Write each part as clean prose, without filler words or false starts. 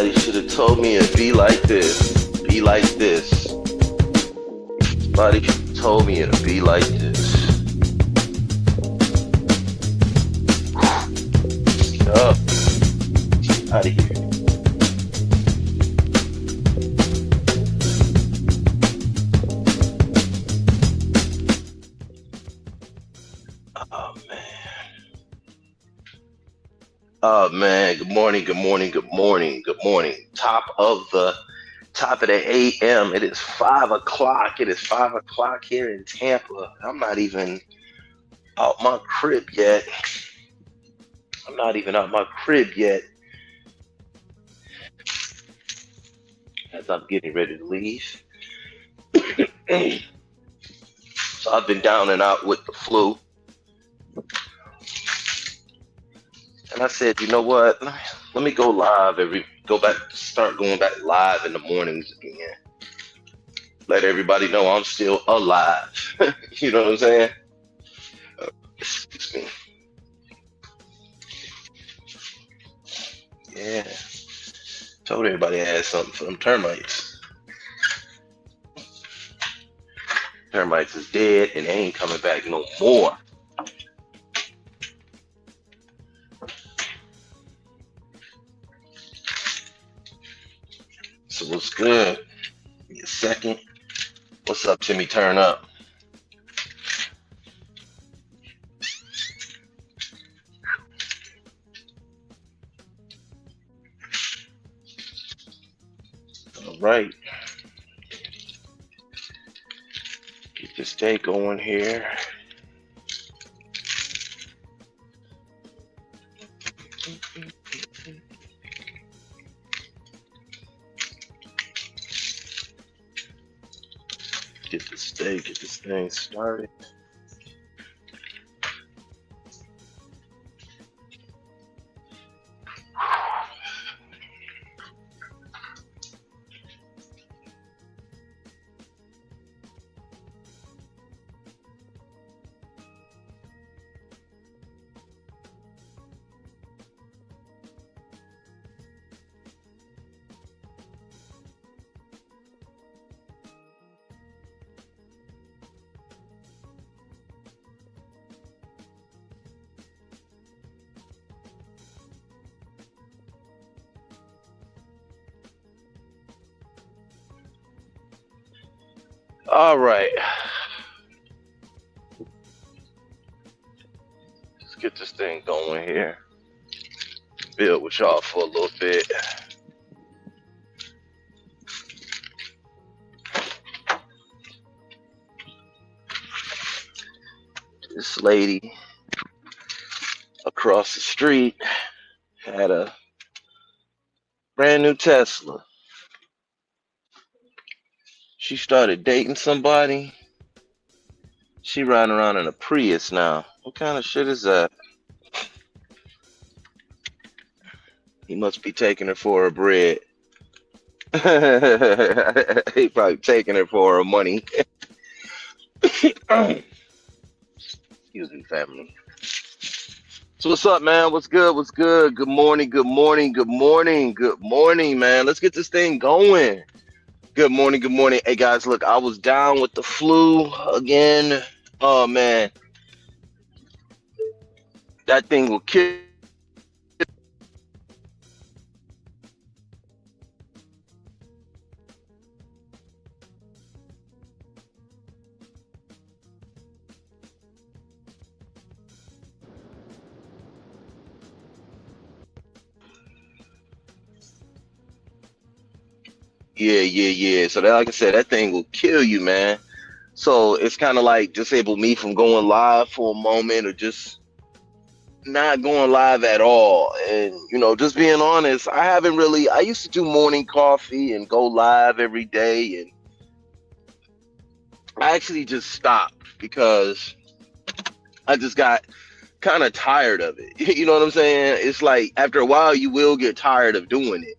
Somebody should have told me it'd be like this. Be like this. Somebody should have told me it'd be like this. Up. Out of here. Oh man. Oh man. Good morning. Good morning. Good morning. Good morning. Top of the AM. It is 5 o'clock. It is 5 o'clock here in Tampa. I'm not even out my crib yet. I'm not even out my crib yet as I'm getting ready to leave. So I've been down and out with the flu. And I said, you know what? Let me go live start going back live in the mornings again. Let everybody know I'm still alive. You know what I'm saying? Excuse me. Yeah. Told everybody I had something for them termites. Termites is dead and they ain't coming back no more. So what's good? Give me a second. What's up, Timmy? Turn up. All right. Get this day going here. Get this thing started. All right. Let's get this thing going here. Build with y'all for a little bit. This lady across the street had a brand new Tesla. She started dating somebody. She riding around in a Prius now. What kind of shit is that? He must be taking her for her bread. He probably taking her for her money. Excuse me, family. So what's up, man? What's good? What's good? Good morning. Good morning. Good morning. Good morning, man. Let's get this thing going. Good morning. Good morning. Hey guys, look, I was down with the flu again. Oh man, that thing will kill. Yeah. So that, like I said, that thing will kill you, man. So it's kind of like disable me from going live for a moment, or just not going live at all. And just being honest, I used to do morning coffee and go live every day, and I actually just stopped because I just got kind of tired of it. You know what I'm saying? It's like after a while you will get tired of doing it.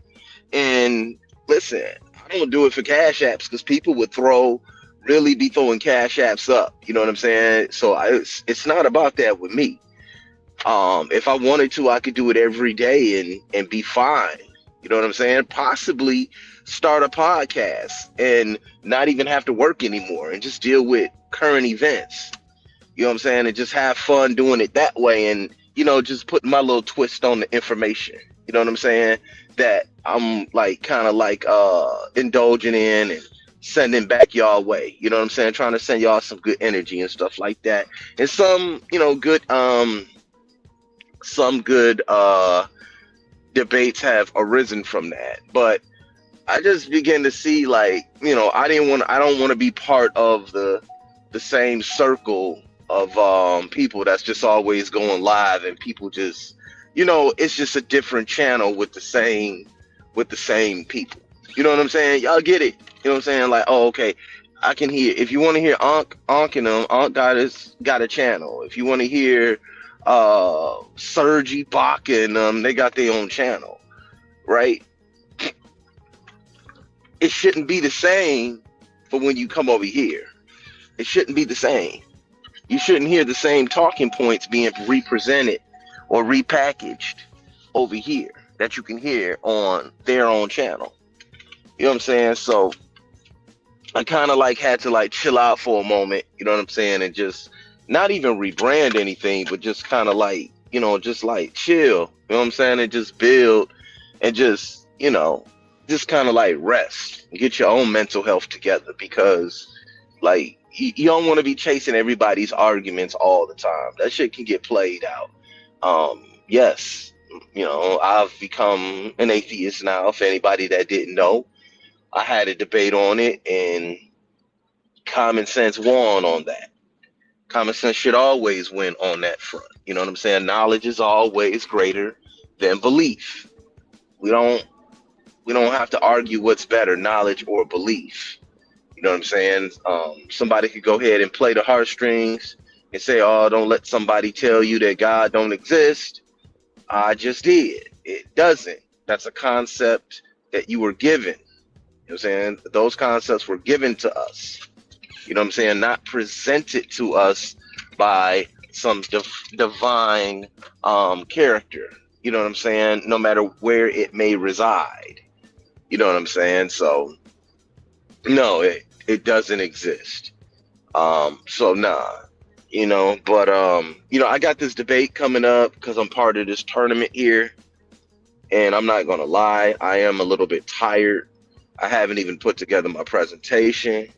And listen, I don't do it for cash apps because people would really be throwing cash apps up. You know what I'm saying? So it's not about that with me. If I wanted to, I could do it every day and be fine. You know what I'm saying? Possibly start a podcast and not even have to work anymore and just deal with current events. You know what I'm saying? And just have fun doing it that way, and, just putting my little twist on the information. You know what I'm saying? That I'm like kind of like indulging in and sending back y'all way. You know what I'm saying? Trying to send y'all some good energy and stuff like that. And some good debates have arisen from that. But I just begin to see, like, I don't want to be part of the same circle of people that's just always going live, and people just, it's just a different channel with the same people. You know what I'm saying? Y'all get it. You know what I'm saying? Like, oh, okay, I can hear, if you want to hear Ankh and them, Ankh got a channel. If you want to hear Sergi Bach and they got their own channel, right? It shouldn't be the same for when you come over here. It shouldn't be the same. You shouldn't hear the same talking points being represented or repackaged over here that you can hear on their own channel. You know what I'm saying? So I kind of like had to like chill out for a moment, you know what I'm saying? And just not even rebrand anything, but just kind of like, just like chill, you know what I'm saying? And just build and just kind of like rest and get your own mental health together, because like you don't want to be chasing everybody's arguments all the time. That shit can get played out. Yes, I've become an atheist now. For anybody that didn't know, I had a debate on it, and common sense won on that. Common sense should always win on that front. You know what I'm saying? Knowledge is always greater than belief. We don't have to argue what's better, knowledge or belief. You know what I'm saying? Somebody could go ahead and play the heartstrings and say, "Oh, don't let somebody tell you that God don't exist." I just did. It doesn't. That's a concept that you were given. You know what I'm saying? Those concepts were given to us. You know what I'm saying? Not presented to us by some divine character. You know what I'm saying? No matter where it may reside. You know what I'm saying? So, no, it doesn't exist. So nah, but I got this debate coming up because I'm part of this tournament here, and I'm not gonna lie, I am a little bit tired. I haven't even put together my presentation.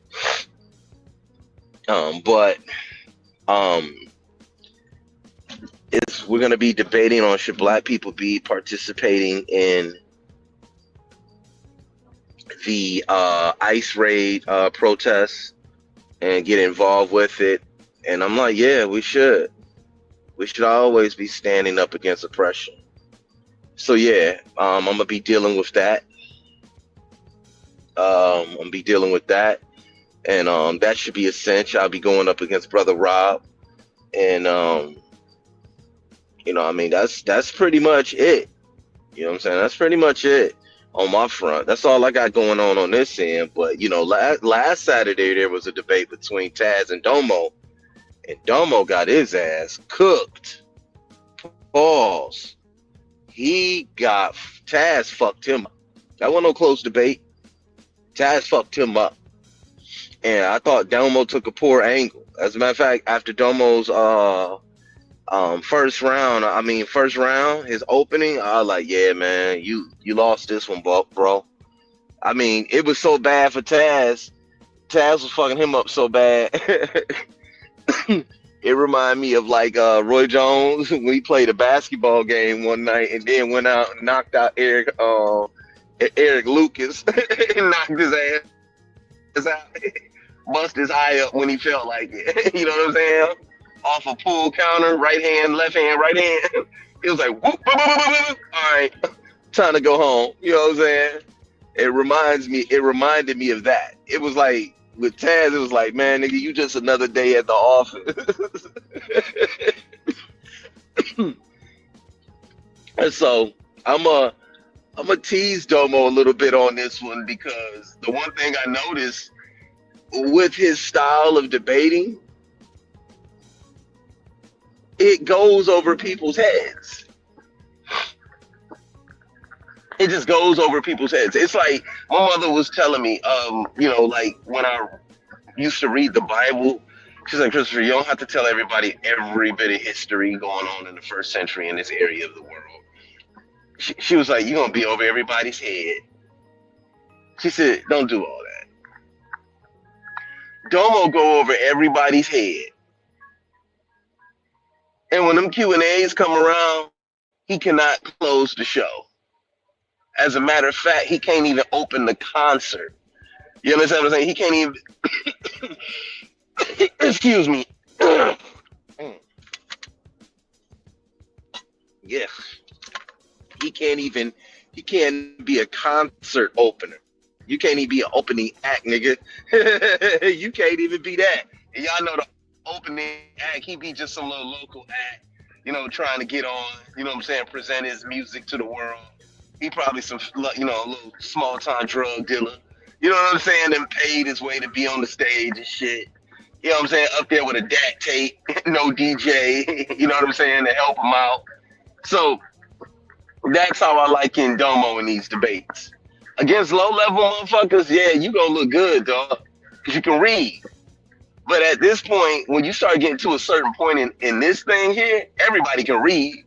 But we're gonna be debating on, should Black people be participating in the ICE raid protests and get involved with it. And I'm like, yeah, we should. We should always be standing up against oppression. So yeah, I'm gonna be dealing with that. I'm gonna be dealing with that, and that should be a cinch. I'll be going up against Brother Rob, and I mean, that's pretty much it. You know what I'm saying? That's pretty much it on my front. That's all I got going on this end. But last Saturday there was a debate between Taz and Domo, and Domo got his ass cooked. Pause. Taz fucked him up. That wasn't no close debate. Taz fucked him up, and I thought Domo took a poor angle. As a matter of fact, after Domo's first round, his opening, I was like, yeah, man, you lost this one, bro. I mean, it was so bad for Taz. Taz was fucking him up so bad. It reminded me of like Roy Jones when he played a basketball game one night and then went out and knocked out Eric Lucas and knocked his ass out. Bust his eye up when he felt like it. You know what I'm saying? Off a pool counter, right hand, left hand, right hand. It was like, whoop, whoop, whoop, whoop, whoop. All right, time to go home. You know what I'm saying? It reminded me of that. It was like, with Taz, it was like, man, nigga, you just another day at the office. And so I'm a tease Domo a little bit on this one, because the one thing I noticed with his style of debating, it goes over people's heads. It just goes over people's heads. It's like my mother was telling me, like when I used to read the Bible, she's like, Christopher, you don't have to tell everybody every bit of history going on in the first century in this area of the world. She was like, you're going to be over everybody's head. She said, don't do all that. Domo go over everybody's head. And when them Q&As come around, he cannot close the show. As a matter of fact, he can't even open the concert. You understand what I'm saying? He can't even... Excuse me. Yes. He can't be a concert opener. You can't even be an opening act, nigga. You can't even be that. And y'all know the opening act, he be just some little local act, trying to get on, you know what I'm saying, present his music to the world. He probably some, a little small-time drug dealer. You know what I'm saying? And paid his way to be on the stage and shit. You know what I'm saying? Up there with a DAT tape, no DJ, you know what I'm saying, to help him out. So that's how I like Domo in these debates. Against low-level motherfuckers, yeah, you gonna look good, dog, because you can read. But at this point, when you start getting to a certain point in this thing here, everybody can read.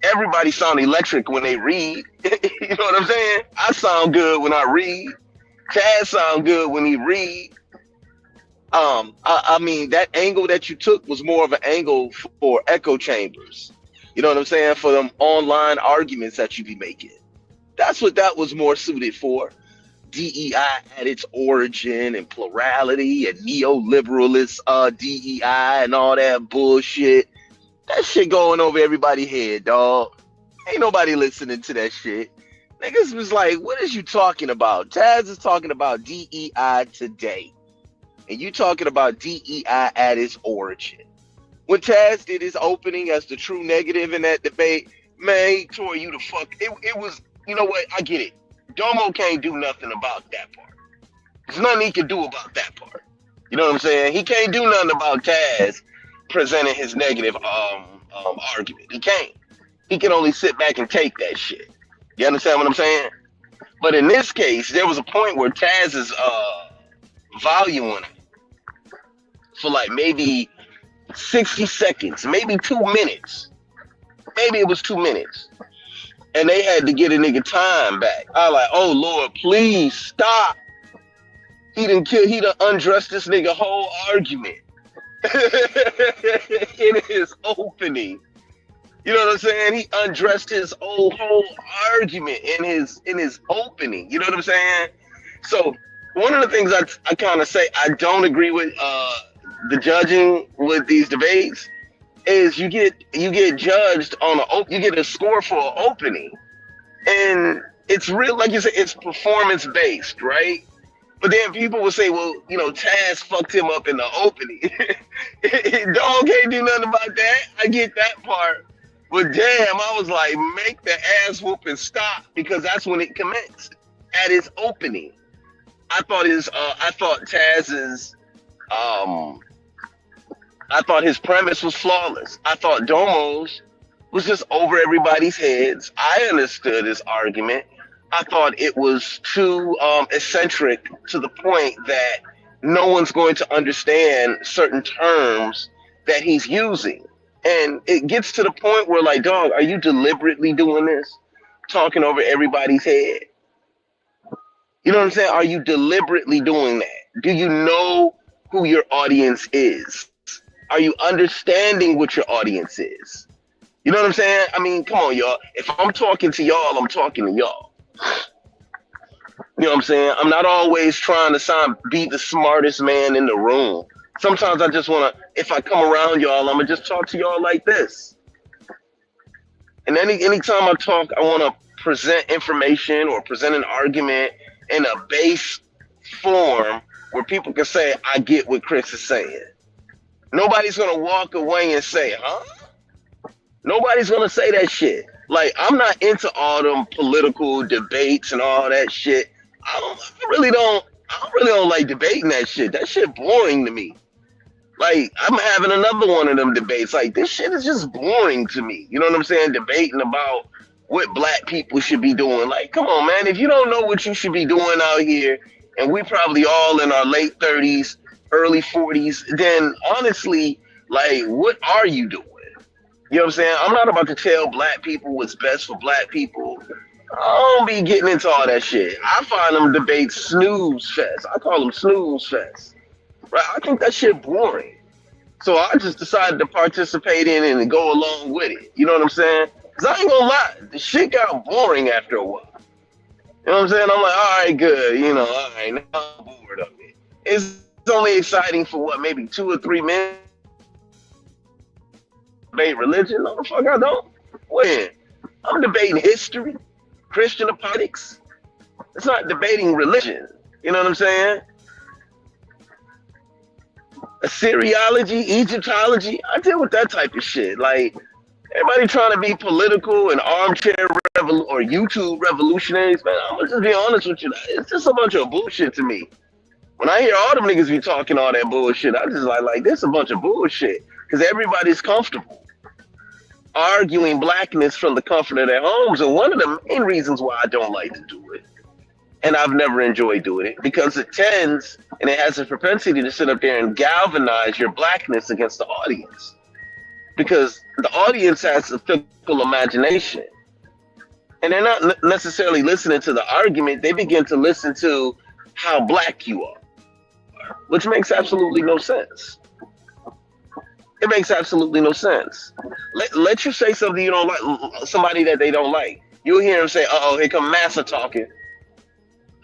Everybody sound electric when they read. You know what I'm saying? I sound good when I read. Chad sound good when he read. I mean, that angle that you took was more of an angle for echo chambers. You know what I'm saying? For them online arguments that you be making. That's what that was more suited for. DEI at its origin and plurality and neoliberalist DEI and all that bullshit. That shit going over everybody's head, dog. Ain't nobody listening to that shit. Niggas was like, what is you talking about? Taz is talking about DEI today. And you talking about DEI at its origin. When Taz did his opening as the true negative in that debate, man, he tore you the fuck. It was, you know what? I get it. Domo can't do nothing about that part. There's nothing he can do about that part. You know what I'm saying? He can't do nothing about Taz presenting his negative argument. He can't. He can only sit back and take that shit. You understand what I'm saying? But in this case, there was a point where Taz's volume for like maybe 60 seconds, maybe 2 minutes. Maybe it was 2 minutes. And they had to get a nigga time back. I was like, oh Lord, please stop. He done undressed this nigga whole argument in his opening. You know what I'm saying? He undressed his whole argument in his opening. You know what I'm saying? So one of the things I kind of say I don't agree with the judging with these debates is you get judged on you get a score for an opening, and it's real, like you said, it's performance based, right? But then people will say, well, Taz fucked him up in the opening. Dog can't do nothing about that. I get that part. But damn, I was like, make the ass whooping stop, because that's when it commenced, at its opening. I thought Taz's I thought his premise was flawless. I thought Domo's was just over everybody's heads. I understood his argument. I thought it was too eccentric to the point that no one's going to understand certain terms that he's using. And it gets to the point where, like, dog, are you deliberately doing this? Talking over everybody's head? You know what I'm saying? Are you deliberately doing that? Do you know who your audience is? Are you understanding what your audience is? You know what I'm saying? I mean, come on, y'all. If I'm talking to y'all, I'm talking to y'all. You know what I'm saying? I'm not always trying to be the smartest man in the room. Sometimes I just want to, if I come around y'all, I'm going to just talk to y'all like this. And anytime I talk, I want to present information or present an argument in a base form where people can say, I get what Chris is saying. Nobody's going to walk away and say, huh? Nobody's going to say that shit. Like, I'm not into all them political debates and all that shit. I really don't like debating that shit. That shit boring to me. Like, I'm having another one of them debates. Like, this shit is just boring to me. You know what I'm saying? Debating about what black people should be doing. Like, come on, man. If you don't know what you should be doing out here, and we probably all in our late 30s, early 40s, then honestly, like, what are you doing? You know what I'm saying? I'm not about to tell black people what's best for black people. I don't be getting into all that shit. I find them debates snooze fest. I call them snooze fest. Right? I think that shit boring. So I just decided to participate in it and go along with it. You know what I'm saying? Because I ain't gonna lie, the shit got boring after a while. You know what I'm saying? I'm like, all right, good. You know, all right, now I'm bored of it. It's only exciting for what, maybe 2 or 3 minutes? Debate religion? No, the fuck I don't. When? I'm debating history, Christian apologetics. It's not debating religion. You know what I'm saying? Assyriology, Egyptology. I deal with that type of shit. Like, everybody trying to be political and armchair or YouTube revolutionaries, man, I'm gonna just be honest with you. It's just a bunch of bullshit to me. When I hear all them niggas be talking all that bullshit, I just like this a bunch of bullshit. Because everybody's comfortable arguing blackness from the comfort of their homes. And one of the main reasons why I don't like to do it, and I've never enjoyed doing it, because it tends, and it has a propensity to sit up there and galvanize your blackness against the audience. Because the audience has a fickle imagination. And they're not necessarily listening to the argument, they begin to listen to how black you are, which makes absolutely no sense. It makes absolutely no sense. Let you say something you don't like, somebody that they don't like. You'll hear them say, uh-oh, here come Massa talking.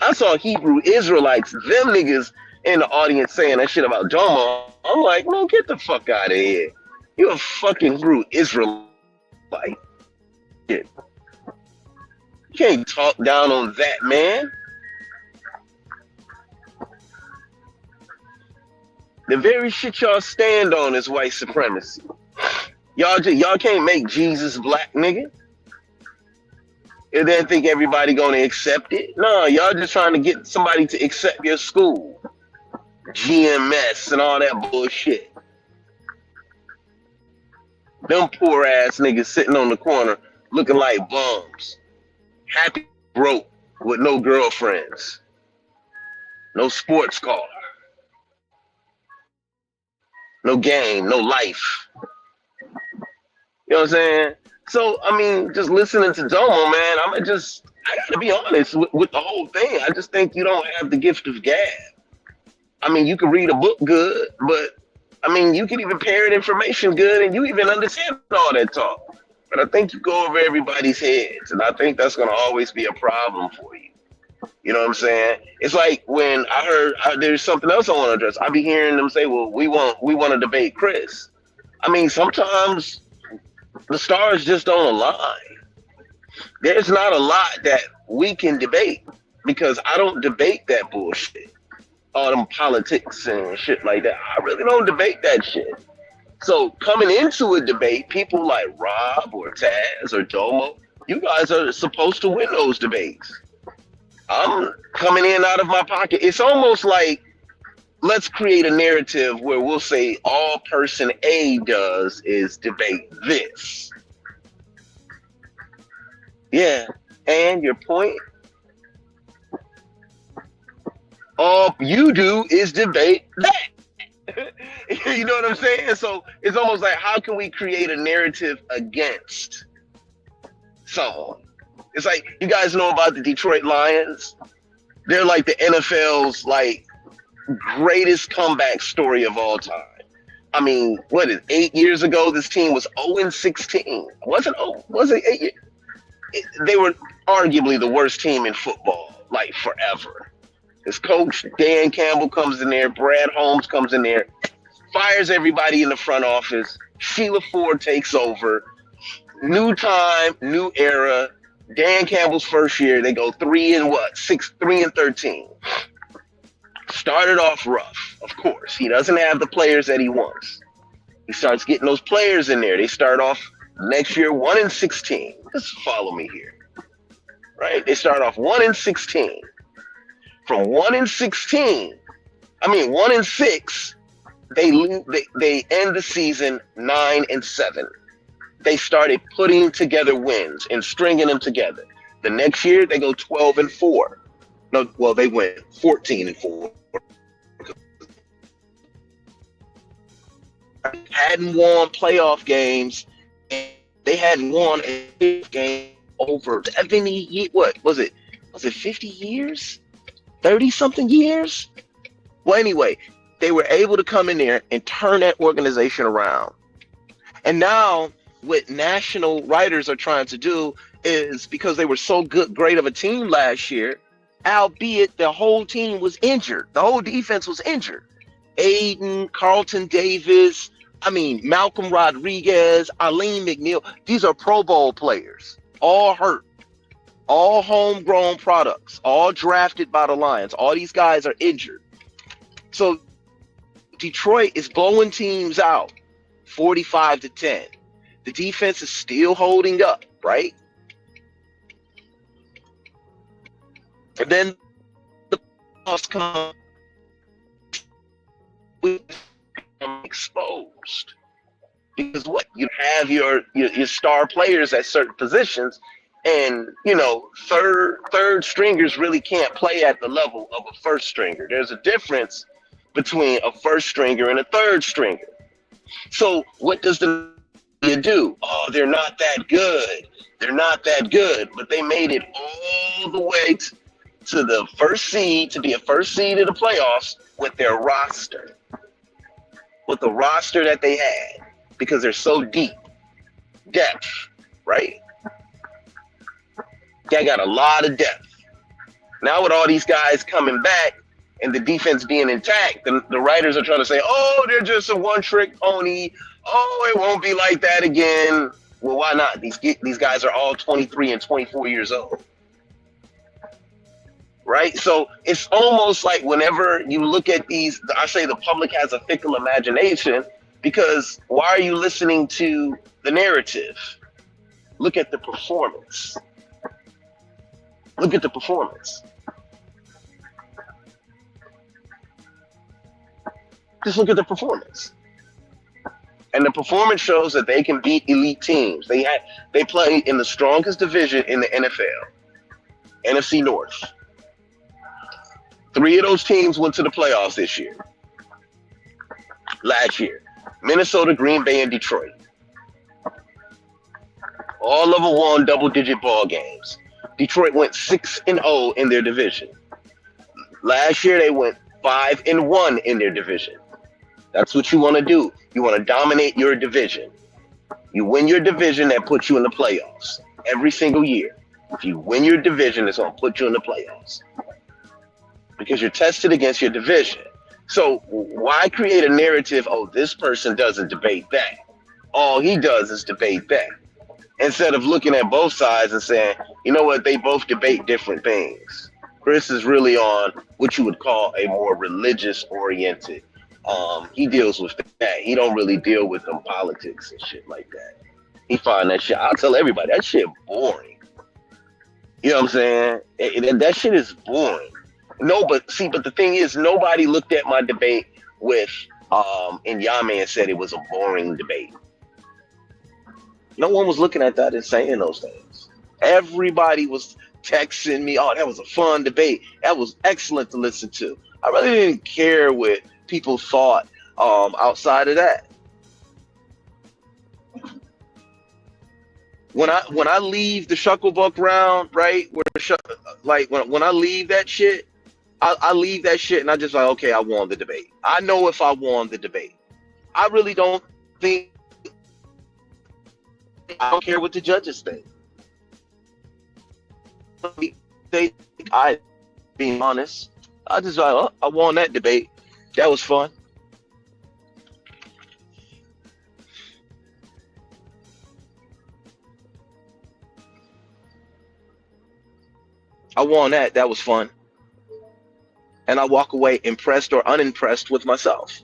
I saw Hebrew Israelites, them niggas in the audience saying that shit about dogma. I'm like, man, get the fuck out of here. You're a fucking Hebrew Israelite. Shit. You can't talk down on that, man. The very shit y'all stand on is white supremacy. Y'all can't make Jesus black, nigga. And then think everybody gonna accept it. No, y'all just trying to get somebody to accept your school. GMS and all that bullshit. Them poor ass niggas sitting on the corner looking like bums. Happy broke with no girlfriends. No sports car. No game, no life. You know what I'm saying? So, I mean, just listening to Domo, man, I gotta be honest with the whole thing. I just think you don't have the gift of gab. I mean, you can read a book good, but, I mean, you can even parrot information good, and you even understand all that talk. But I think you go over everybody's heads, and I think that's gonna always be a problem for you. You know what I'm saying? It's like when I heard there's something else I want to address. I be hearing them say, well, we want to debate Chris. I mean, sometimes the stars just don't align. There's not a lot that we can debate because I don't debate that bullshit. All them politics and shit like that. I really don't debate that shit. So coming into a debate, people like Rob or Taz or Domo, you guys are supposed to win those debates. I'm coming in out of my pocket. It's almost like, let's create a narrative where we'll say all person A does is debate this. Yeah, and your point? All you do is debate that. You know what I'm saying? So it's almost like, how can we create a narrative against someone? It's like, you guys know about the Detroit Lions? They're like the NFL's like greatest comeback story of all time. I mean, what is 8 years ago? This team was 0-16. Was it 8 years? They were arguably the worst team in football, like forever. His coach, Dan Campbell, comes in there. Brad Holmes comes in there, fires everybody in the front office. Sheila Ford takes over. New time, new era. Dan Campbell's first year, they go 3-13. Started off rough, of course. He doesn't have the players that he wants. He starts getting those players in there. They start off next year 1-16. Just follow me here, right? They start off 1-16. From 1-16, 1-6, they end the season 9-7. they started putting together wins and stringing them together. The next year they go 12-4. No, well, they went 14-4. Hadn't won playoff games. And they hadn't won a game over 70 years. What was it? Was it 50 years? 30 something years? Well, anyway, they were able to come in there and turn that organization around. And now what national writers are trying to do is, because they were so great of a team last year, albeit the whole team was injured. The whole defense was injured. Aiden, Carlton Davis, Malcolm Rodriguez, Aleem McNeil. These are Pro Bowl players, all hurt, all homegrown products, all drafted by the Lions. All these guys are injured. So Detroit is blowing teams out 45-10. The defense is still holding up, right? And then the playoffs come, we become exposed. Because what you have your star players at certain positions, and third stringers really can't play at the level of a first stringer. There's a difference between a first stringer and a third stringer. So what does the media do? Oh, they're not that good. They're not that good. But they made it all the way to the first seed, to be a first seed in the playoffs with their roster. With the roster that they had. Because they're so deep. Depth, right? They got a lot of depth. Now with all these guys coming back and the defense being intact, the writers are trying to say, oh, they're just a one-trick pony. Oh, it won't be like that again. Well, why not? These guys are all 23 and 24 years old. Right? So it's almost like whenever you look at these, I say the public has a fickle imagination, because why are you listening to the narrative? Look at the performance. Look at the performance. Just look at the performance. And the performance shows that they can beat elite teams. They play in the strongest division in the NFL, NFC North. 3 of those teams went to the playoffs this year. Last year. Minnesota, Green Bay, and Detroit. All of them won double-digit ball games. Detroit went 6-0 in their division. Last year, they went 5-1 in their division. That's what you want to do. You want to dominate your division. You win your division, that puts you in the playoffs every single year. If you win your division, it's going to put you in the playoffs because you're tested against your division. So why create a narrative, oh, this person doesn't debate that. All he does is debate that. Instead of looking at both sides and saying, you know what, they both debate different things. Chris is really on what you would call a more religious-oriented. He deals with that. He don't really deal with them politics and shit like that. He find that shit, I'll tell everybody, that shit boring. You know what I'm saying? That shit is boring. No, but the thing is, nobody looked at my debate with Inyame and said it was a boring debate. No one was looking at that and saying those things. Everybody was texting me, oh, that was a fun debate. That was excellent to listen to. I really didn't care what people thought outside of that. When I leave the Shucklebuck round, right, when I leave that shit, I leave that shit and I just like, okay, I won the debate. I know if I won the debate. I really don't think, I don't care what the judges think. I, being honest, I just like, oh, I won that debate. That was fun. I won that. That was fun. And I walk away impressed or unimpressed with myself.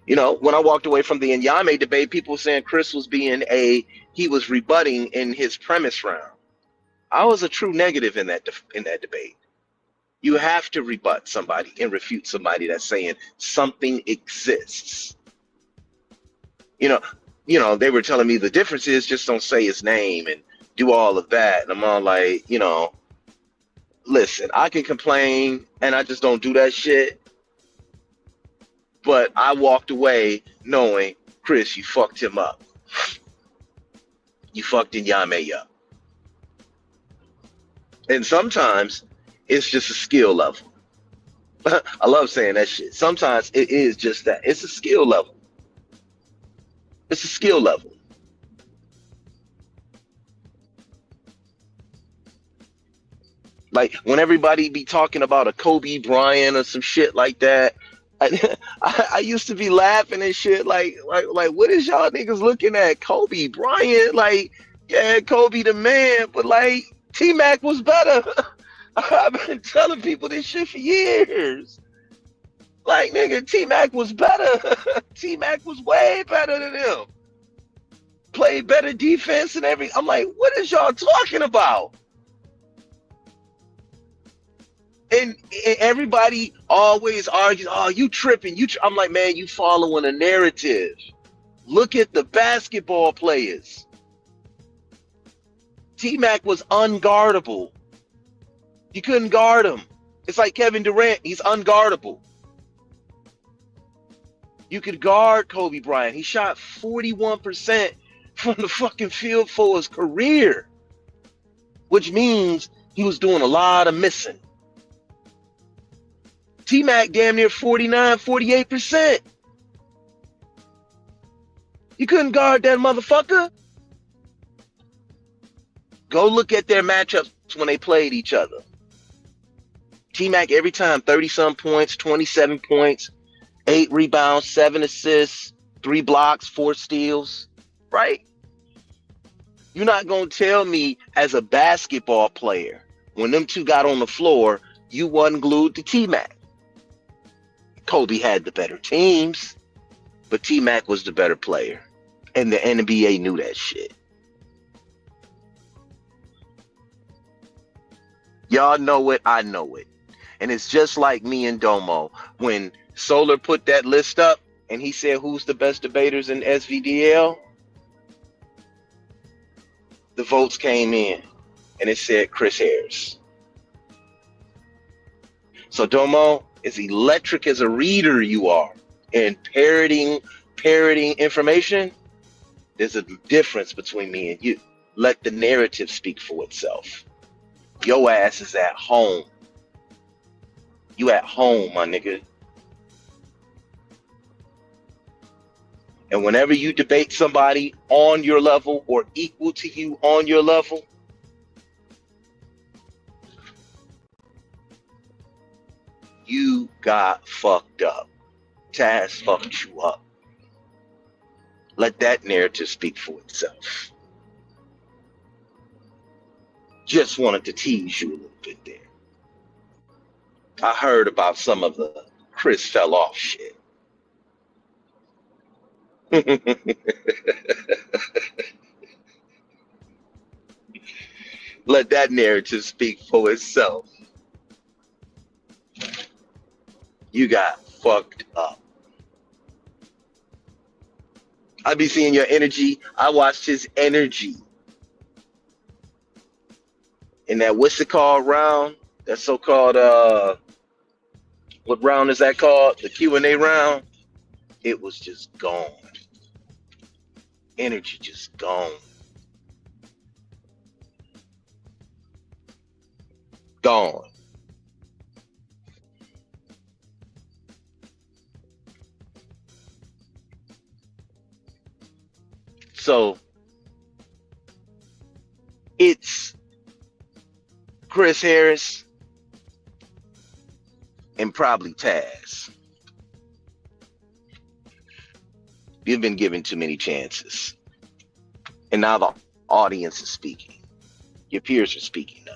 You know, when I walked away from the Inyame debate, people were saying Chris was he was rebutting in his premise round. I was a true negative in that debate. You have to rebut somebody and refute somebody that's saying something exists. You know, they were telling me the difference is just don't say his name and do all of that. And I'm all like, listen, I can complain and I just don't do that shit. But I walked away knowing, Chris, you fucked him up. You fucked Inyame up. And sometimes it's just a skill level. I love saying that shit. Sometimes it is just that. It's a skill level. It's a skill level. Like when everybody be talking about a Kobe Bryant or some shit like that, I used to be laughing and shit like what is y'all niggas looking at? Kobe Bryant, like, yeah, Kobe the man, but like T-Mac was better. I've been telling people this shit for years. Like, nigga, T-Mac was better. T-Mac was way better than him. Played better defense and everything. I'm like, what is y'all talking about? And everybody always argues, oh, you tripping. I'm like, man, you following a narrative. Look at the basketball players. T-Mac was unguardable. You couldn't guard him. It's like Kevin Durant. He's unguardable. You could guard Kobe Bryant. He shot 41% from the fucking field for his career, which means he was doing a lot of missing. T-Mac damn near 49, 48%. You couldn't guard that motherfucker. Go look at their matchups when they played each other. T-Mac every time 30-some points, 27 points, 8 rebounds, 7 assists, 3 blocks, 4 steals, right? You're not going to tell me as a basketball player, when them two got on the floor, you wasn't glued to T-Mac. Kobe had the better teams, but T-Mac was the better player. And the NBA knew that shit. Y'all know it, I know it. And it's just like me and Domo. When Solar put that list up and he said, who's the best debaters in SVDL? The votes came in and it said Chris Harris. So Domo, as electric as a reader you are and parroting information, there's a difference between me and you. Let the narrative speak for itself. Your ass is at home. You at home, my nigga. And whenever you debate somebody on your level or equal to you on your level, you got fucked up. Taz fucked you up. Let that narrative speak for itself. Just wanted to tease you a little bit there. I heard about some of the Chris fell off shit. Let that narrative speak for itself. You got fucked up. I be seeing your energy. I watched his energy in that what's it called round? That so-called what round is that called? The Q&A round. It was just gone. Energy just gone. Gone. So it's Chris Harris and probably Taz. You've been given too many chances. And now the audience is speaking. Your peers are speaking now.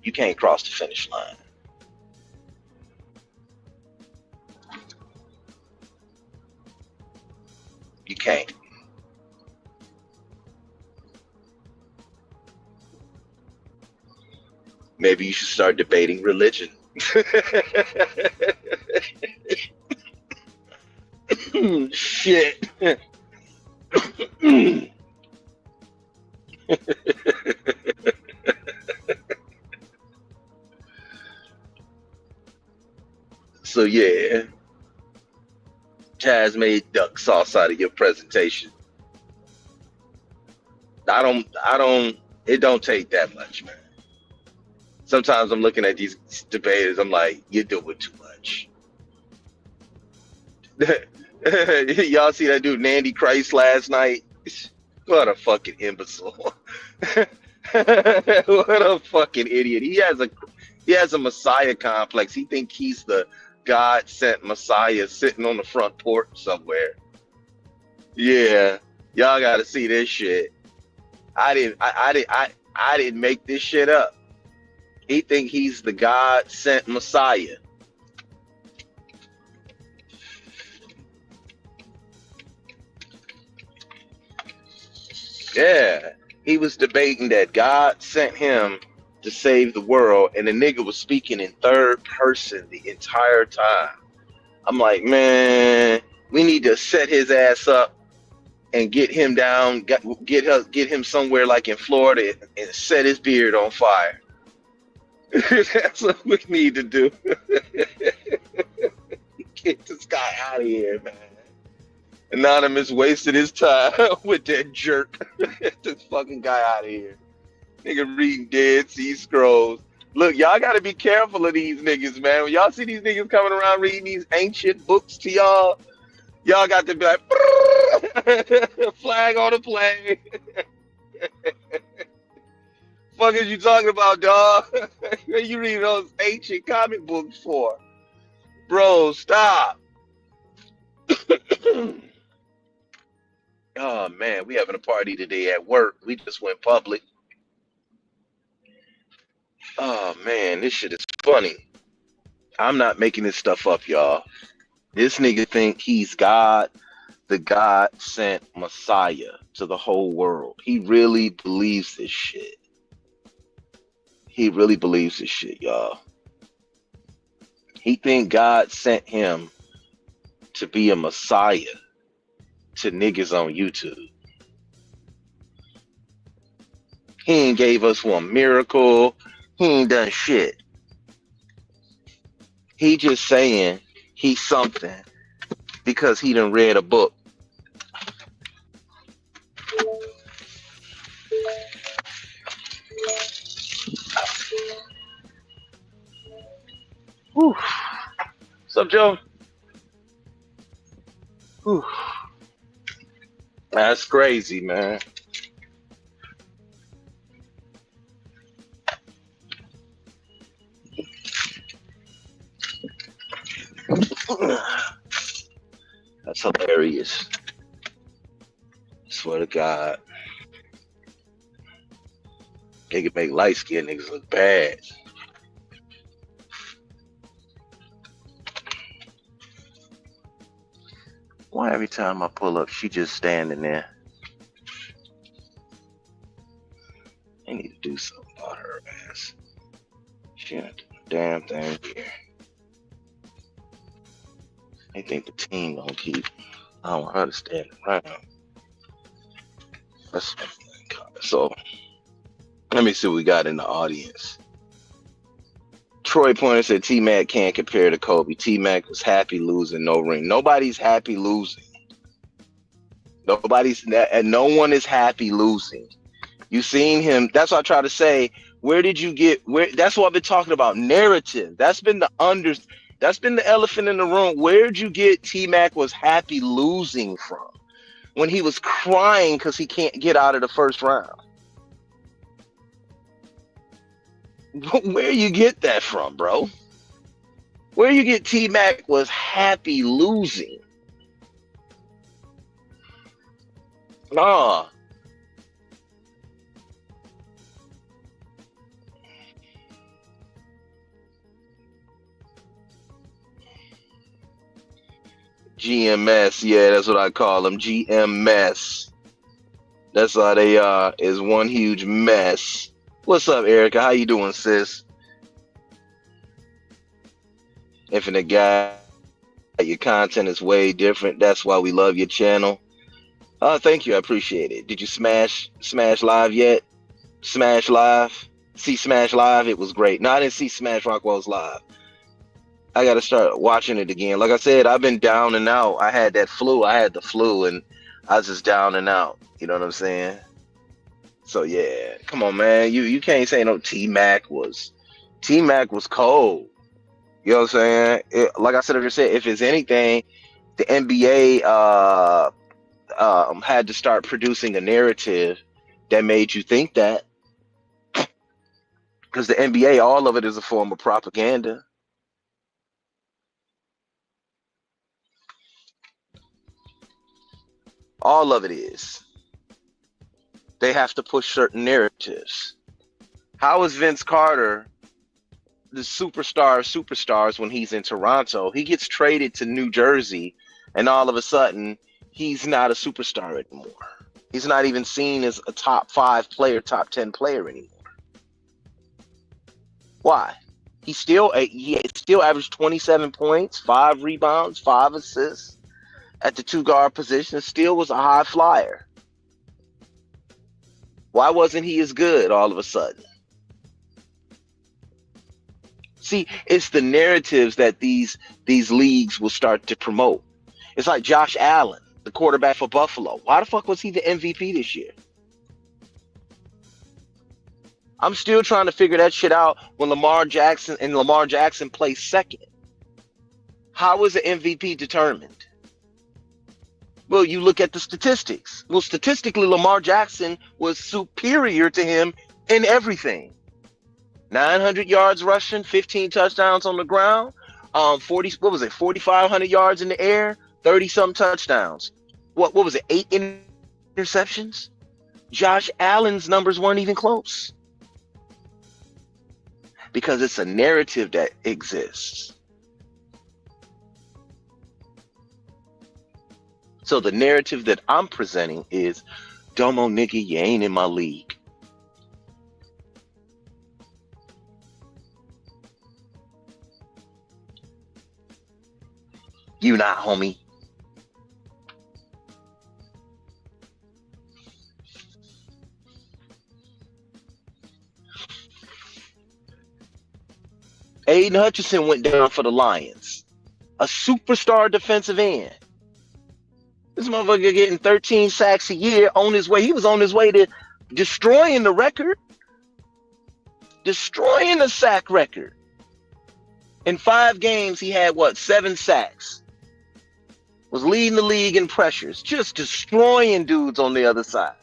You can't cross the finish line. You can't. Maybe you should start debating religion. Shit. So yeah, Chaz made duck sauce out of your presentation. I don't. It don't take that much, man. Sometimes I'm looking at these debaters. I'm like, you're doing too much. Y'all see that dude Nandy Christ last night? What a fucking imbecile. What a fucking idiot. He has a messiah complex. He think he's the God sent messiah sitting on the front porch somewhere. Yeah. Y'all gotta see this shit. I didn't make this shit up. He think he's the God sent messiah. Yeah. He was debating that God sent him to save the world, and the nigga was speaking in third person the entire time. I'm like, man, we need to set his ass up and get him down, get him somewhere like in Florida and set his beard on fire. That's what we need to do. Get this guy out of here, man. Anonymous wasted his time with that jerk. Get this fucking guy out of here. Nigga reading Dead Sea Scrolls. Look, y'all gotta be careful of these niggas, man. When y'all see these niggas coming around reading these ancient books to y'all got to be like, flag on the plane. Fuck is you talking about, dog? What you reading those ancient comic books for? Bro, stop. Oh man, we having a party today at work. We just went public. Oh man, this shit is funny. I'm not making this stuff up, y'all. This nigga think he's God, the God sent Messiah to the whole world. He really believes this shit. He really believes this shit, y'all. He think God sent him to be a Messiah to niggas on YouTube. He ain't gave us one miracle. He ain't done shit. He just saying he's something because he done read a book. Whew. What's up, Joe? Whew. That's crazy, man. That's hilarious. Swear to God. They can make light skinned niggas look bad. Why every time I pull up, she just standing there? I need to do something about her ass. She ain't doing a damn thing here. They think the team don't keep. I don't want her to stand around. So, let me see what we got in the audience. Troy Pointer said T-Mac can't compare to Kobe. T-Mac was happy losing, no ring. Nobody's happy losing. No one is happy losing. You seen him. That's what I try to say. Where did you get? That's what I've been talking about. Narrative. That's been the elephant in the room. Where'd you get T-Mac was happy losing from when he was crying because he can't get out of the first round? Where you get that from, bro? Where you get T-Mac was happy losing? Nah. GMS, yeah, that's what I call them. GMS. That's how they are. Is one huge mess. What's up, Erica? How you doing, sis? Infinite Guy, your content is way different. That's why we love your channel. Thank you. I appreciate it. Did you Smash Live yet? Smash Live? See Smash Live? It was great. No, I didn't see Smash Rockwell's live. I got to start watching it again. Like I said, I've been down and out. I had that flu. I had the flu, and I was just down and out. You know what I'm saying? So yeah, come on, man. You can't say no T Mac was cold. You know what I'm saying? Like I said, if it's anything, the NBA had to start producing a narrative that made you think that, because the NBA, all of it is a form of propaganda. All of it is. They have to push certain narratives. How is Vince Carter the superstar of superstars when he's in Toronto? He gets traded to New Jersey, and all of a sudden, he's not a superstar anymore. He's not even seen as a top 5 player, top 10 player anymore. Why? He still averaged 27 points, 5 rebounds, 5 assists at the 2 guard position. Still was a high flyer. Why wasn't he as good all of a sudden? See, it's the narratives that these leagues will start to promote. It's like Josh Allen, the quarterback for Buffalo. Why the fuck was he the MVP this year? I'm still trying to figure that shit out when Lamar Jackson plays second. How was the MVP determined? Well, you look at the statistics. Well, statistically, Lamar Jackson was superior to him in everything. 900 yards rushing, 15 touchdowns on the ground, 4,500 yards in the air, 30-something touchdowns. What was it, 8 interceptions? Josh Allen's numbers weren't even close. Because it's a narrative that exists. So the narrative that I'm presenting is, Domo nigga, you ain't in my league. You not, homie. Aiden Hutchinson went down for the Lions. A superstar defensive end. This motherfucker getting 13 sacks a year on his way. He was on his way to destroying the record. Destroying the sack record. In 5 games, he had, 7 sacks. Was leading the league in pressures. Just destroying dudes on the other side.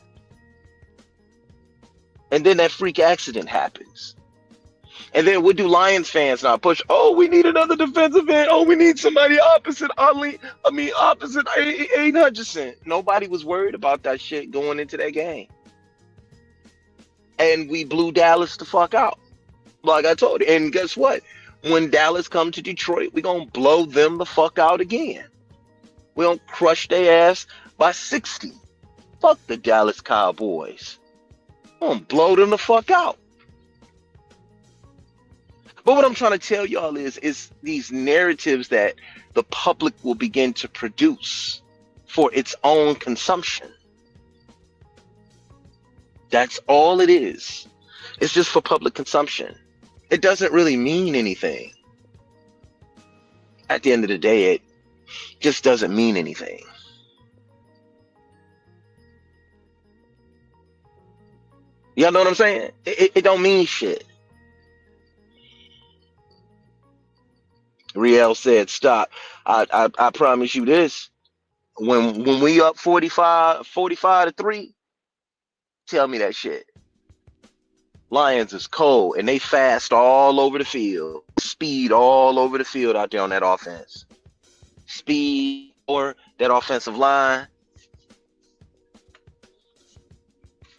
And then that freak accident happens. And then what do Lions fans now push? Oh, we need another defensive end. Oh, we need somebody opposite Aiden Hutchinson. Nobody was worried about that shit going into that game. And we blew Dallas the fuck out. Like I told you. And guess what? When Dallas come to Detroit, we're going to blow them the fuck out again. We're going to crush their ass by 60. Fuck the Dallas Cowboys. We're going to blow them the fuck out. But what I'm trying to tell y'all is these narratives that the public will begin to produce for its own consumption. That's all it is. It's just for public consumption. It doesn't really mean anything. At the end of the day, it just doesn't mean anything. Y'all know what I'm saying? It don't mean shit. Riel said, stop. I promise you this. When we up 45-3, tell me that shit. Lions is cold, and they fast all over the field. Speed all over the field out there on that offense. Speed or that offensive line.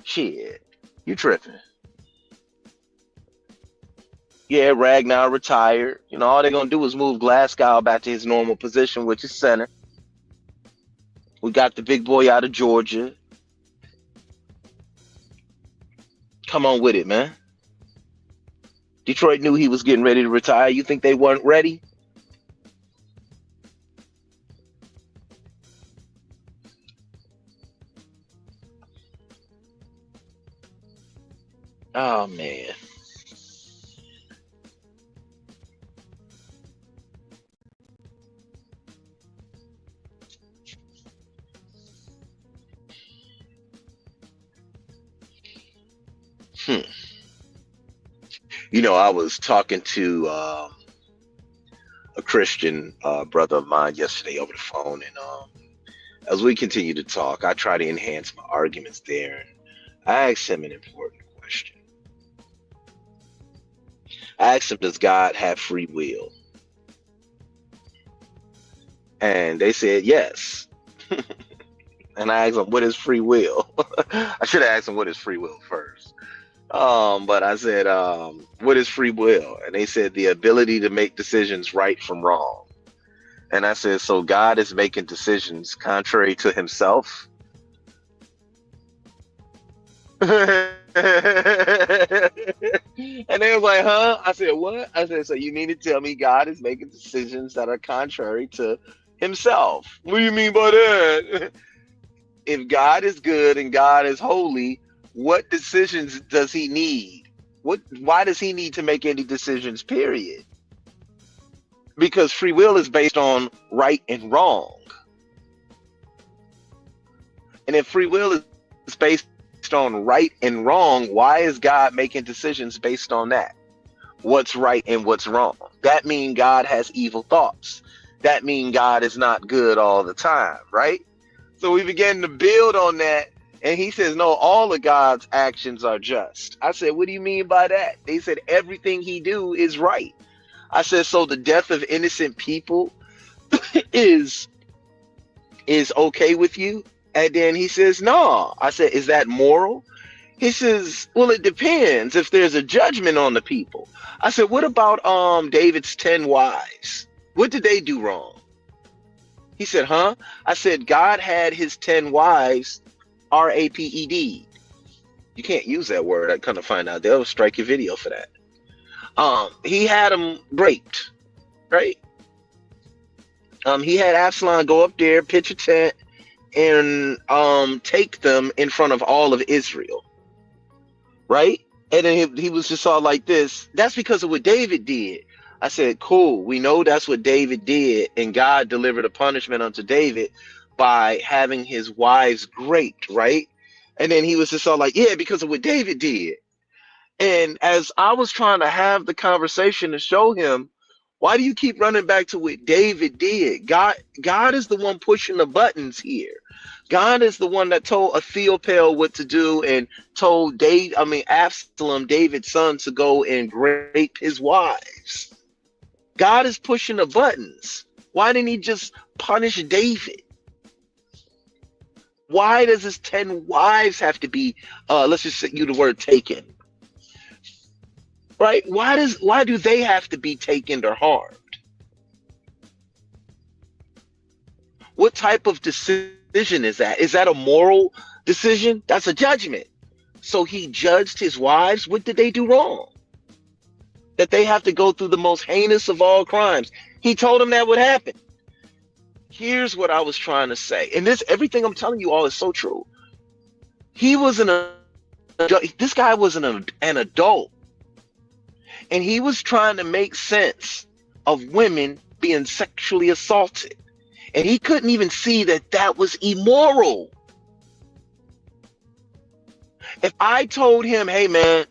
Shit, you tripping. Yeah, Ragnar retired. You know, all they're going to do is move Glasgow back to his normal position, which is center. We got the big boy out of Georgia. Come on with it, man. Detroit knew he was getting ready to retire. You think they weren't ready? Oh man. Hmm. I was talking to a Christian brother of mine yesterday over the phone, and as we continue to talk, I try to enhance my arguments there. And I asked him an important question. I asked him, "Does God have free will?" And they said yes. And I asked them, "What is free will?" I should have asked them what is free will first. But I said, "What is free will?" And they said the ability to make decisions right from wrong. And I said, "So God is making decisions contrary to Himself?" And they was like, "Huh?" I said, "What?" I said, "So you mean to tell me God is making decisions that are contrary to Himself?" What do you mean by that? If God is good and God is holy, what decisions does He need? Why does He need to make any decisions, period? Because free will is based on right and wrong. And if free will is based on right and wrong, why is God making decisions based on that? What's right and what's wrong? That means God has evil thoughts. That means God is not good all the time, right? So we began to build on that. And he says, no, all of God's actions are just. I said, what do you mean by that? They said, everything he do is right. I said, so the death of innocent people is is okay with you? And then he says, no. I said, is that moral? He says, well, it depends if there's a judgment on the people. I said, what about David's 10 wives? What did they do wrong? He said, huh? I said, God had his 10 wives, raped. You can't use that word. I kind of find out they'll strike your video for that. He had them raped, right? He had Absalom go up there, pitch a tent, and take them in front of all of Israel, right? And then he was just all like this. That's because of what David did. I said, cool. We know that's what David did, and God delivered a punishment unto David by having his wives raped, right? And then he was just all like, yeah, because of what David did. And as I was trying to have the conversation to show him, why do you keep running back to what David did? God is the one pushing the buttons here. God is the one that told Ahithophel what to do and told Absalom, David's son, to go and rape his wives. God is pushing the buttons. Why didn't he just punish David? Why does his 10 wives have to be, let's just use the word taken? Right? Why do they have to be taken or harmed? What type of decision is that? Is that a moral decision? That's a judgment. So he judged his wives. What did they do wrong? That they have to go through the most heinous of all crimes. He told them that would happen. Here's what I was trying to say. And everything I'm telling you all is so true. This guy was an adult. And he was trying to make sense of women being sexually assaulted. And he couldn't even see that that was immoral. If I told him, hey man,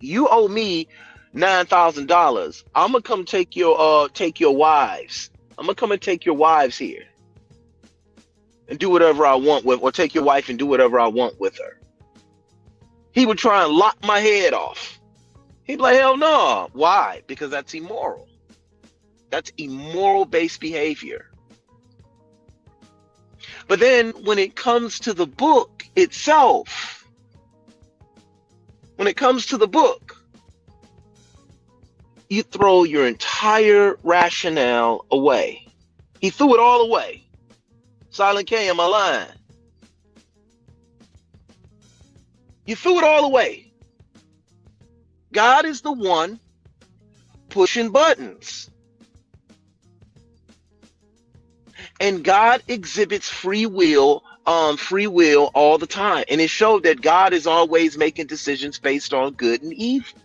you owe me $9,000. I'm gonna come take your wives. I'm gonna come and take your wives here and do whatever I want with, or take your wife and do whatever I want with her. He would try and lock my head off. He'd be like, hell no. Why? Because that's immoral. That's immoral based behavior. But then when it comes to the book itself, you throw your entire rationale away. He threw it all away. Silent K, am I lying? You threw it all away. God is the one pushing buttons. And God exhibits free will free will all the time, and it showed that God is always making decisions based on good and evil.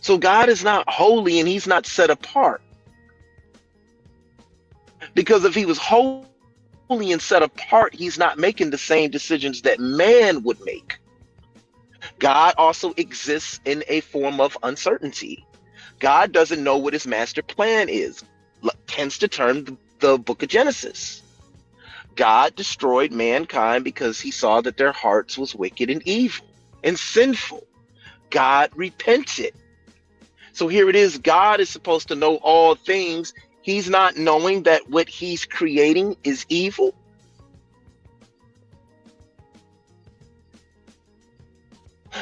So God is not holy and he's not set apart, because if he was holy and set apart, he's not making the same decisions that man would make. God also exists in a form of uncertainty. God doesn't know what his master plan is, hence the term the book of Genesis. God destroyed mankind because he saw that their hearts was wicked and evil and sinful. God repented. So here it is, God is supposed to know all things. He's not knowing that what he's creating is evil.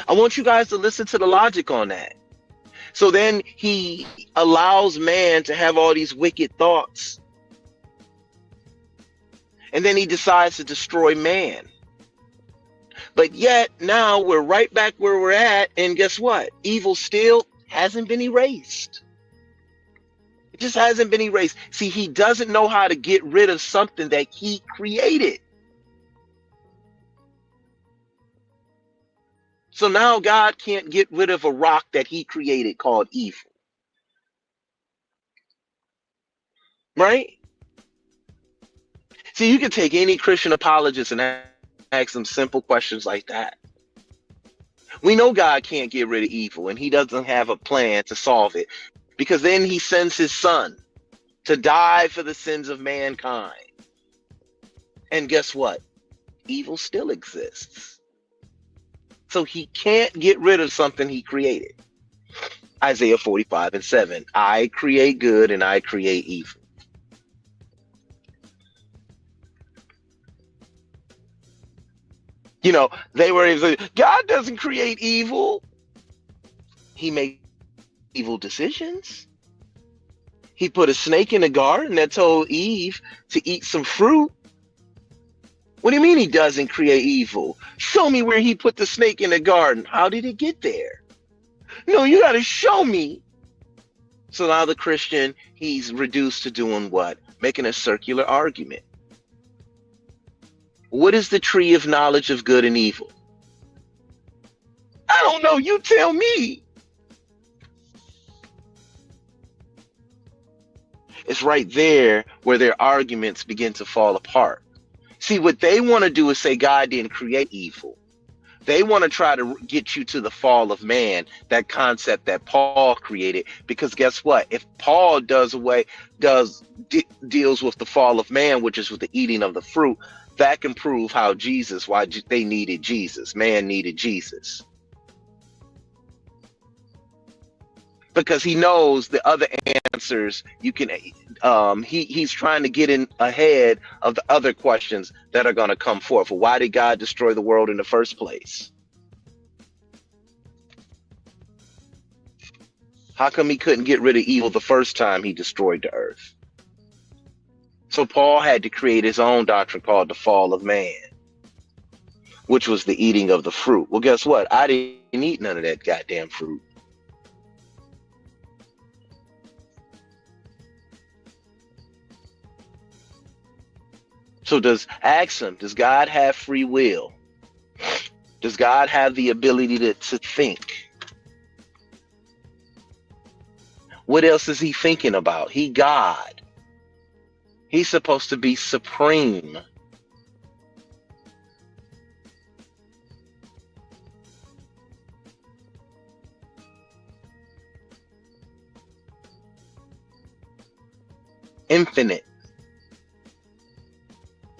I want you guys to listen to the logic on that. So then he allows man to have all these wicked thoughts. And then he decides to destroy man. But yet now we're right back where we're at. And guess what? Evil still hasn't been erased. It just hasn't been erased. See, he doesn't know how to get rid of something that he created. So now God can't get rid of a rock that he created called evil. Right? See, you can take any Christian apologist and ask them simple questions like that. We know God can't get rid of evil, and he doesn't have a plan to solve it, because then he sends his son to die for the sins of mankind. And guess what? Evil still exists. So he can't get rid of something he created. Isaiah 45:7. I create good and I create evil. You know, they were able to say, God doesn't create evil. He makes evil decisions. He put a snake in the garden that told Eve to eat some fruit. What do you mean he doesn't create evil? Show me where he put the snake in the garden. How did it get there? No, you got to show me. So now the Christian, he's reduced to doing what? Making a circular argument. What is the tree of knowledge of good and evil? I don't know. You tell me. It's right there where their arguments begin to fall apart. See, what they want to do is say God didn't create evil. They want to try to get you to the fall of man, that concept that Paul created. Because guess what? If Paul deals with the fall of man, which is with the eating of the fruit, that can prove how why they needed Jesus. Man needed Jesus. Because he knows the other answers you can. He's trying to get in ahead of the other questions that are going to come forth. Why did God destroy the world in the first place? How come he couldn't get rid of evil the first time he destroyed the earth? So Paul had to create his own doctrine called the fall of man, which was the eating of the fruit. Well, guess what? I didn't eat none of that goddamn fruit. So ask him, does God have free will? Does God have the ability to think? What else is he thinking about? He God. He's supposed to be supreme. Infinite.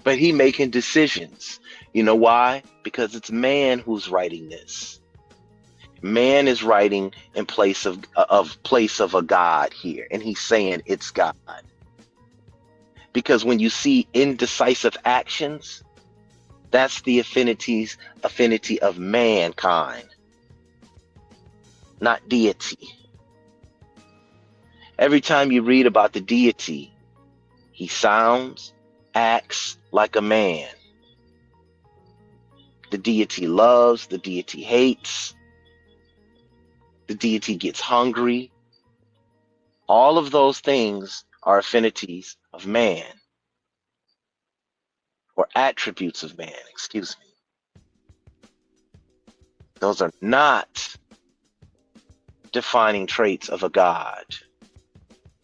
But he making decisions. You know why? Because it's man who's writing this. Man is writing in place of a God here, and he's saying it's God. Because when you see indecisive actions, that's the affinity of mankind, not deity. Every time you read about the deity, he sounds, acts like a man. The deity loves, the deity hates, the deity gets hungry. All of those things are affinities of man. or attributes of man, excuse me. Those are not defining traits of a God,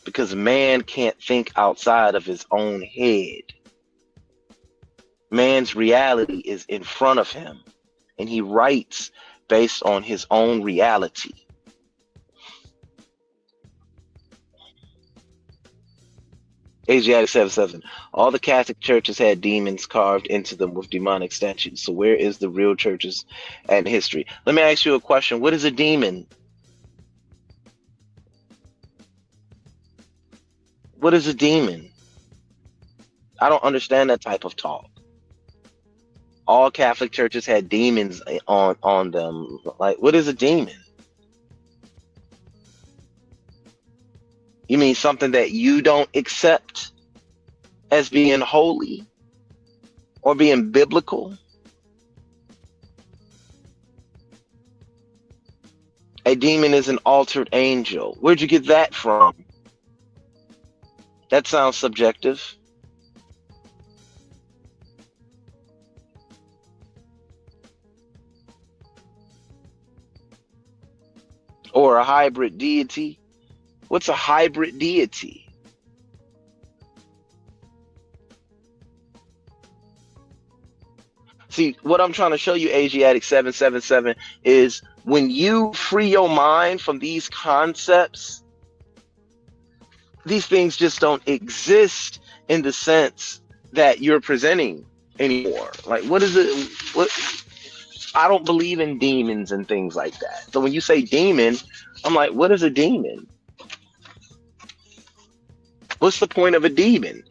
because man can't think outside of his own head. Man's reality is in front of him, and he writes based on his own reality. Asiatic 77. All the Catholic churches had demons carved into them with demonic statues. So where is the real churches and history? Let me ask you a question. What is a demon? What is a demon? I don't understand that type of talk. All Catholic churches had demons on them. Like, what is a demon? You mean something that you don't accept as being holy or being biblical? A demon is an altered angel. Where'd you get that from? That sounds subjective. Or a hybrid deity. What's a hybrid deity? See, what I'm trying to show you, Asiatic 777, is when you free your mind from these concepts, these things just don't exist in the sense that you're presenting anymore. Like, what is it? What? I don't believe in demons and things like that. So when you say demon, I'm like, what is a demon? What's the point of a demon?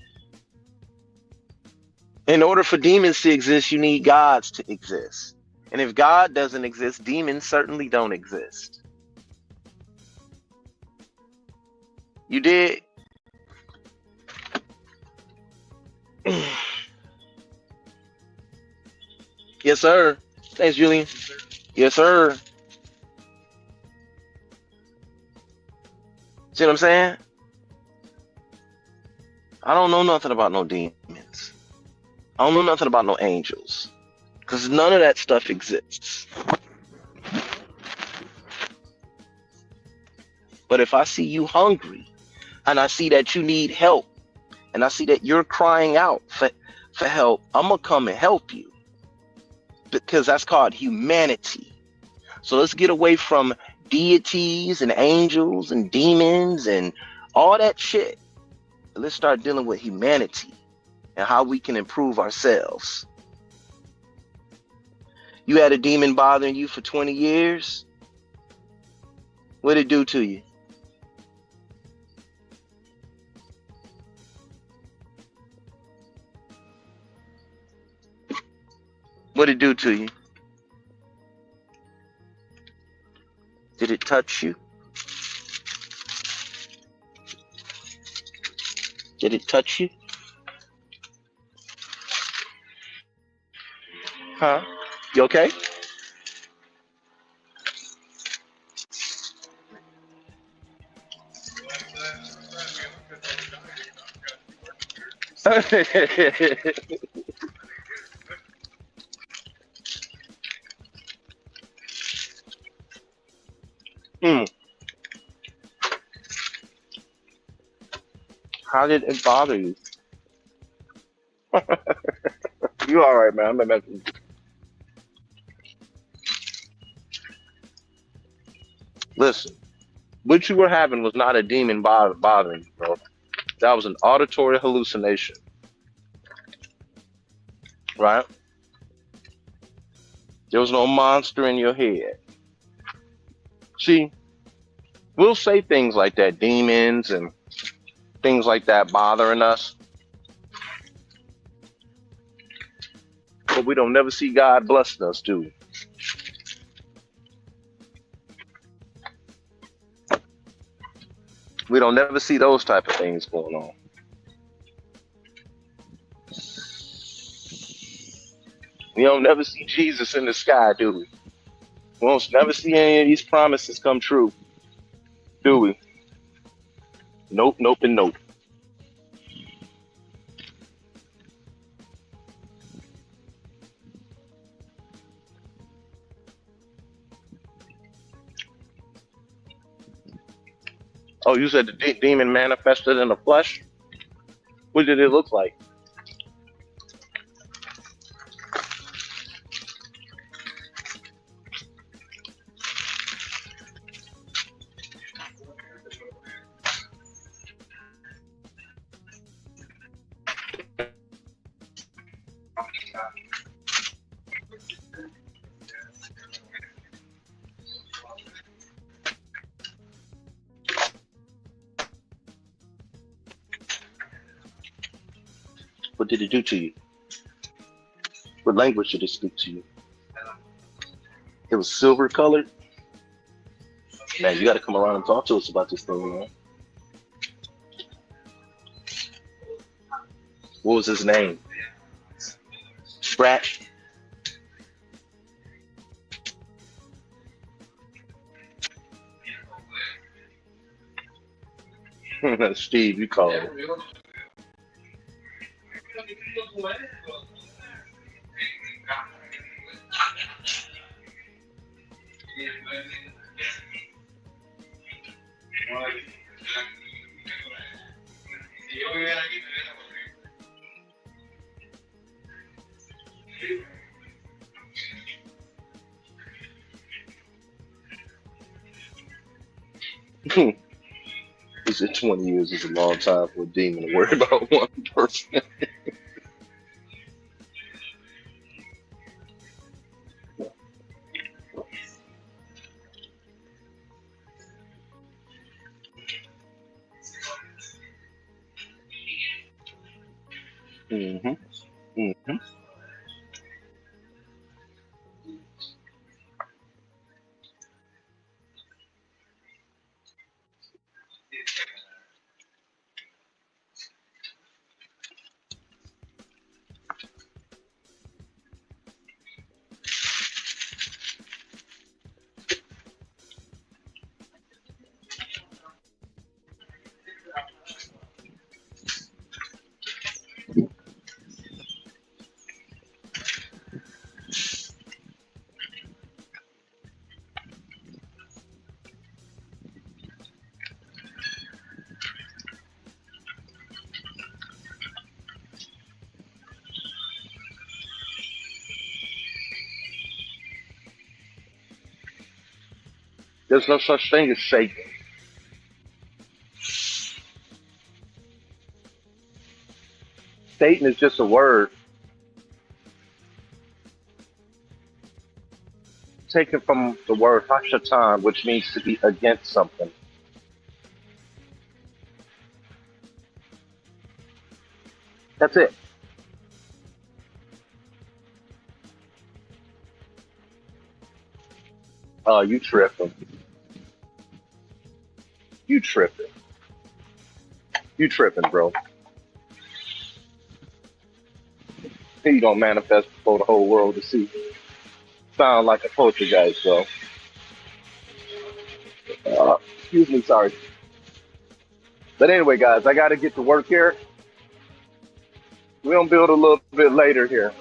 In order for demons to exist, you need gods to exist. And if God doesn't exist, demons certainly don't exist. You did? Yes, sir. Thanks, Julian. Yes, sir. See what I'm saying? I don't know nothing about no demons. I don't know nothing about no angels. Because none of that stuff exists. But if I see you hungry, and I see that you need help, and I see that you're crying out for help, I'm going to come and help you. Because that's called humanity. So let's get away from deities and angels and demons and all that shit. Let's start dealing with humanity and how we can improve ourselves. You had a demon bothering you for 20 years? What'd it do to you? What'd it do to you? Did it touch you? Did it touch you? Huh? You okay? Hmm. How did it bother you? You all right, man? Listen, what you were having was not a demon bothering you, bro. That was an auditory hallucination, right? There was no monster in your head. See, we'll say things like that, demons and things like that bothering us, but we don't never see God blessing us, do we? We don't never see those type of things going on. We don't never see Jesus in the sky, do we? We don't never see any of these promises come true, do we? Nope, nope, and nope. Oh, you said the demon manifested in the flesh. What did it look like? What did it do to you? What language did it speak to you? It was silver colored. Man, you got to come around and talk to us about this thing, man. What was his name? Scratch. Steve, you call it. He said 20 years is a long time for a demon to worry about one person. hmm hmm There's no such thing as Satan. Satan is just a word taken from the word Hashatan, which means to be against something. That's it. You tripping. You tripping. You tripping, bro. You don't manifest before the whole world to see. Sound like a poltergeist, bro. Excuse me, sorry. But anyway, guys, I got to get to work here. We're going to build a little bit later here.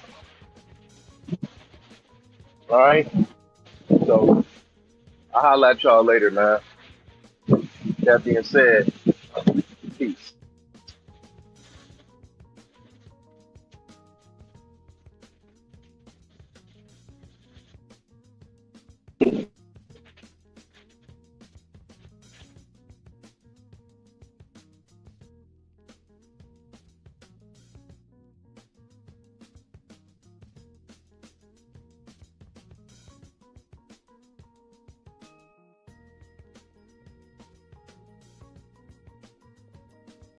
All right? So I'll holler at y'all later, man. That being said, peace.